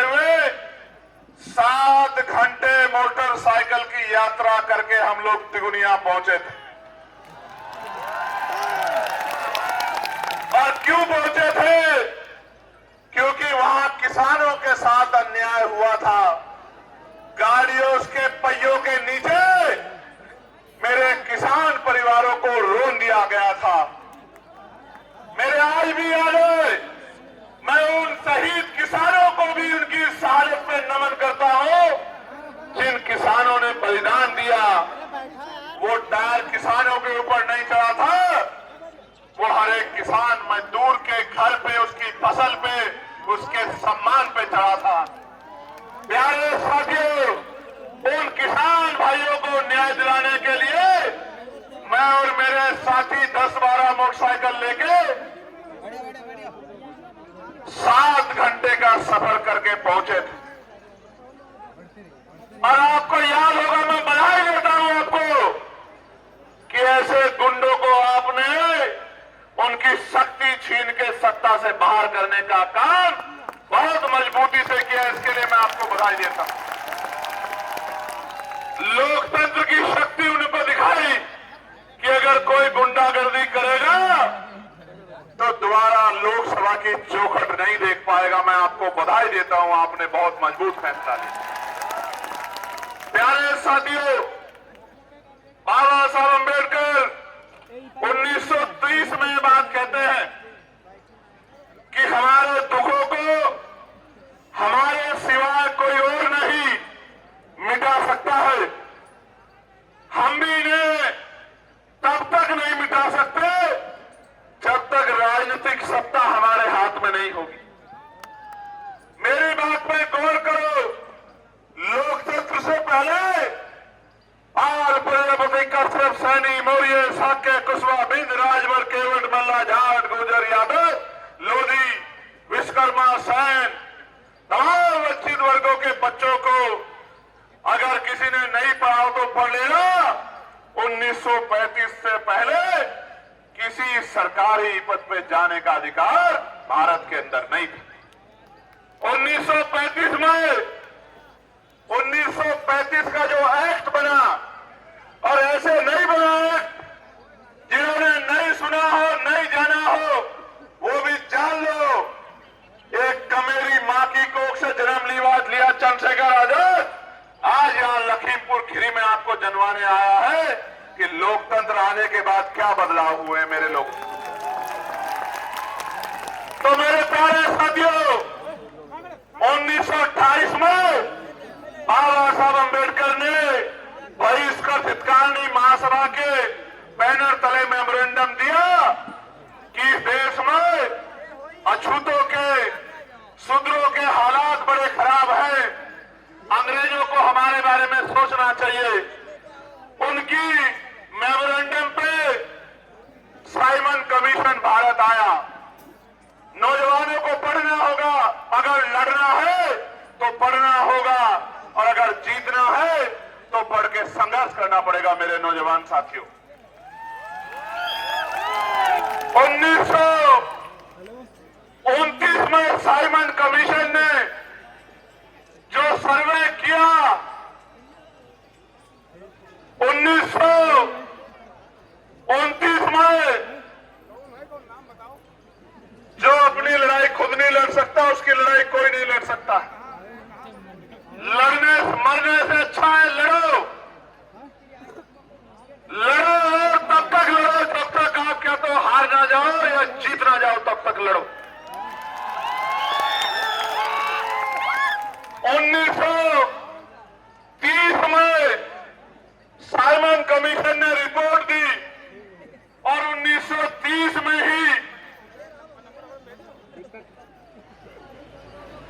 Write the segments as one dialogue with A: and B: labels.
A: हुए 7 घंटे मोटरसाइकिल की यात्रा करके हम लोग तिगुनिया पहुंचे थे। और क्यों पहुंचे थे? क्योंकि वहां किसानों के साथ अन्याय हुआ था। गाड़ियों के पहियों के नीचे मेरे किसान परिवारों को रोन दिया गया था। मेरे आज भी याद है, मैं उन शहीद किसानों को भी उनकी शहादत पे नमन करता हूं जिन किसानों ने बलिदान दिया। वो टायर किसानों के ऊपर नहीं चढ़ा था, वो हर एक किसान मजदूर के घर पे, उसकी फसल पे, उसके सम्मान पे चढ़ा था। प्यारे साथियों, उन किसान भाइयों को न्याय दिलाने के लिए मैं और मेरे साथी 10-12 मोटरसाइकिल लेके 7 घंटे का सफर करके पहुंचे थे। और आपको याद होगा, मैं बधाई देता हूं आपको कि ऐसे गुंडों को आपने उनकी शक्ति छीन के सत्ता से बाहर करने का काम बहुत मजबूती से किया। इसके लिए मैं आपको बधाई देता हूं। लोकतंत्र की शक्ति उन पर दिखाई कि अगर कोई गुंडागर्दी करेगा तो दोबारा लोकसभा की चौखट नहीं देख पाएगा। मैं आपको बधाई देता हूं, आपने बहुत मजबूत फैसला लिया। प्यारे साथियों, बाबा साहब अम्बेडकर 1930 में ये बात कहते हैं कि हमारे दुखों को हमारे सिवाय कोई और नहीं मिटा सकता है। हम भी इन्हें तब तक नहीं मिटा सकते जब तक राजनीतिक सत्ता हमारे हाथ में नहीं होगी। मेरी बात पे गौर करो। लोकतंत्र से पहले आल प्रजापति कश्यप सैनी मौर्य साक्य कुशवाहा बिंद राजभर केवट मल्ला जाट गुर्जर यादव लोधी विश्वकर्मा सैन तमाम वंचित वर्गों के बच्चों को अगर किसी ने नहीं पढ़ा हो तो पढ़ लेना। 1935 से पहले किसी सरकारी पद पे जाने का अधिकार भारत के अंदर नहीं था। 1935 में 1935 का जो एक्ट बना, और ऐसे नहीं बना एक्ट जिन्होंने नहीं सुना हो, नहीं जाना हो, वो भी जान लो। एक कमेरी मां की कोख से जन्म लिया चंद्रशेखर आजाद आज यहां लखीमपुर खीरी में आपको जनवाने आया है कि लोकतंत्र आने के बाद क्या बदलाव हुए मेरे लोग। तो मेरे प्यारे साथियों, 1928 में बाबा साहब अम्बेडकर ने बहिष्कृत हितकारिणी महासभा के बैनर तले मेमोरेंडम दिया कि इस देश में अछूतों के, शूद्रों के हालात बड़े खराब हैं। अंग्रेजों को हमारे बारे में सोचना चाहिए। उनकी मेमोरेंडम पे साइमन कमीशन भारत आया। नौजवानों को पढ़ना होगा, अगर लड़ना है तो पढ़ना होगा, और अगर जीतना है तो पढ़ के संघर्ष करना पड़ेगा। मेरे नौजवान साथियों, 1929 में साइमन कमीशन ने जो सर्वे किया, 1929 में जो अपनी लड़ाई खुद नहीं लड़ सकता उसकी लड़ाई कोई नहीं लड़ सकता। लड़ने मरने से अच्छा है लड़ो, लड़ो और तब तक लड़ो जब तक आप क्या तो हार ना जाओ या जीत ना जाओ, तब तक लड़ो। 1930 में साइमन कमीशन ने रिपोर्ट दी और 1930 में ही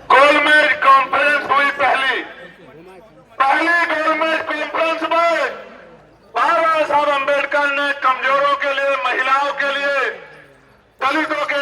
A: गोलमेज कॉन्फ्रेंस हुई। पहली गोलमेज कॉन्फ्रेंस में बाबा साहब अम्बेडकर ने कमजोरों के लिए, महिलाओं के लिए, दलितों के